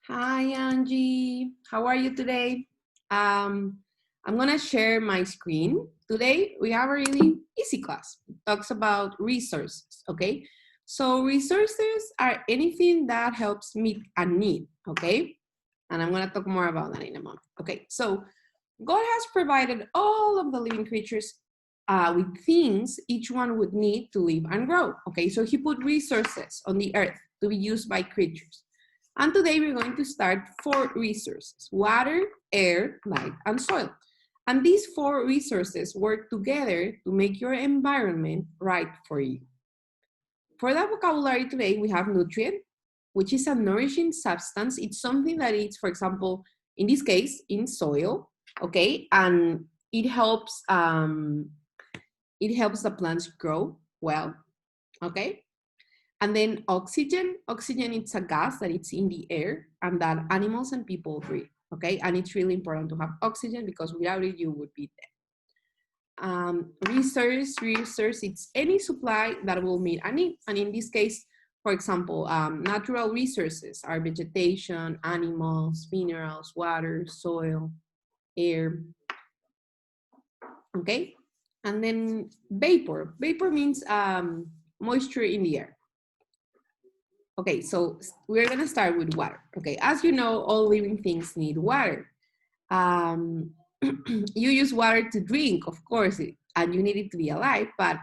Hi, Angie. How are you today? Um, I'm going to share my screen. Today, we have a really easy class. It talks about resources, okay? So resources are anything that helps meet a need, okay? And I'm going to talk more about that in a moment. Okay, so God has provided all of the living creatures with things each one would need to live and grow, okay? So he put resources on the earth to be used by creatures. And today we're going to start 4 resources: water, air, light, and soil. And these 4 resources work together to make your environment right for you. For the vocabulary today, we have nutrient, which is a nourishing substance. It's something that it's, for example, in this case, in soil, okay? And it helps the plants grow well, okay? And then oxygen, oxygen it's a gas that it's in the air and that animals and people breathe, okay? And it's really important to have oxygen because without it, you would be dead. Resource, it's any supply that will meet a need. And in this case, for example, natural resources are vegetation, animals, minerals, water, soil, air, okay? And then vapor. Vapor means moisture in the air. Okay, so we're gonna start with water. Okay, as you know, all living things need water. Um, you use water to drink, of course, and you need it to be alive, but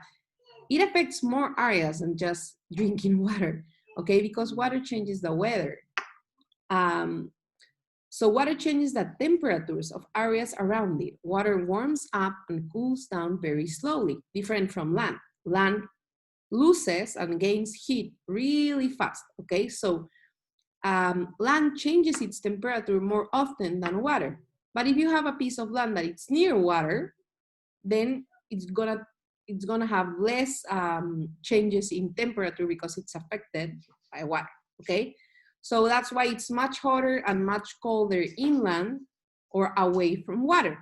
it affects more areas than just drinking water, okay? Because water changes the weather. Um, so water changes the temperatures of areas around it. Water warms up and cools down very slowly, different from land. Land loses and gains heat really fast, okay? So land changes its temperature more often than water. But if you have a piece of land that it's near water, then it's gonna have less changes in temperature because it's affected by water. Okay, so that's why it's much hotter and much colder inland or away from water.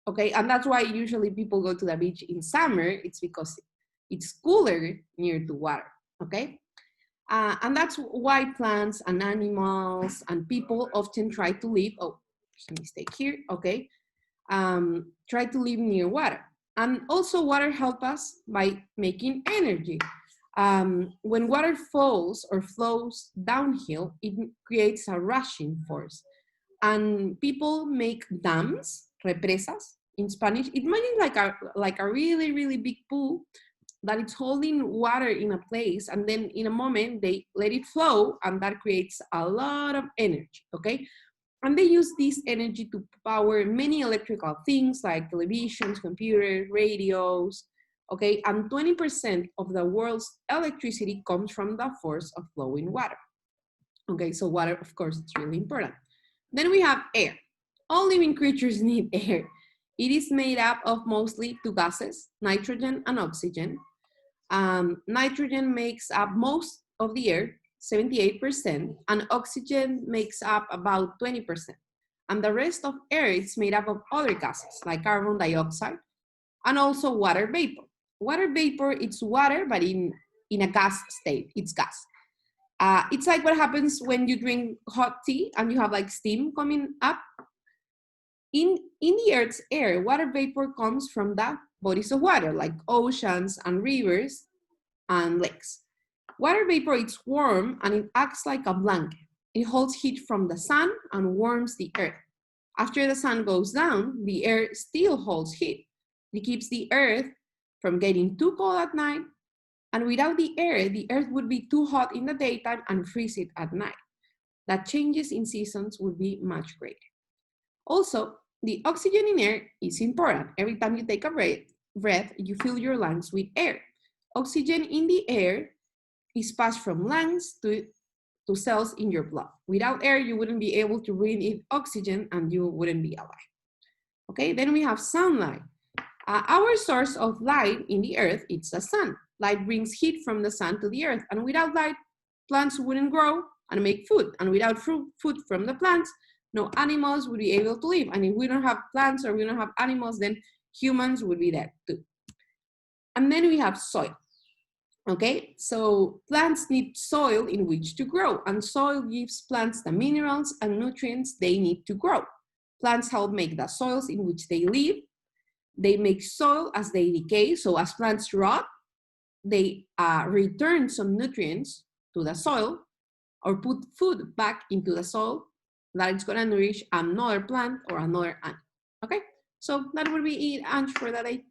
Okay, and that's why usually people go to the beach in summer. It's because it's cooler near to water. Okay, and that's why plants and animals and people often try to live, oh, there's a mistake here, okay, try to live near water. And also water helps us by making energy. When water falls or flows downhill, it creates a rushing force. And people make dams, represas, in Spanish. It means like a really, really big pool that it's holding water in a place, and then in a moment they let it flow, and that creates a lot of energy, okay? And they use this energy to power many electrical things like televisions, computers, radios, okay? And 20% of the world's electricity comes from the force of flowing water. Okay, so water, of course, it's really important. Then we have air. All living creatures need air. It is made up of mostly 2 gases, nitrogen and oxygen. Nitrogen makes up most of the air, 78%, and oxygen makes up about 20%. And the rest of air is made up of other gases like carbon dioxide and also water vapor. Water vapor, it's water, but in a gas state, it's gas. It's like what happens when you drink hot tea and you have like steam coming up. In the Earth's air, water vapor comes from the bodies of water, like oceans and rivers and lakes. Water vapor is warm and it acts like a blanket. It holds heat from the sun and warms the earth. After the sun goes down, the air still holds heat. It keeps the earth from getting too cold at night, and without the earth would be too hot in the daytime and freeze it at night. That changes in seasons would be much greater. Also, the oxygen in air is important. Every time you take a breath, you fill your lungs with air. Oxygen in the air is passed from lungs to cells in your blood. Without air, you wouldn't be able to breathe in oxygen and you wouldn't be alive. Okay, then we have sunlight. Our source of light in the earth, it's the sun. Light brings heat from the sun to the earth, and without light, plants wouldn't grow and make food. And without food from the plants, no animals would be able to live. And if we don't have plants or we don't have animals, then humans would be dead too. And then we have soil. Okay, so plants need soil in which to grow, and soil gives plants the minerals and nutrients they need to grow. Plants help make the soils in which they live. They make soil as they decay, so as plants rot, they return some nutrients to the soil or put food back into the soil that it's gonna nourish another plant or another animal, okay? So that would be it, Ange, for that day.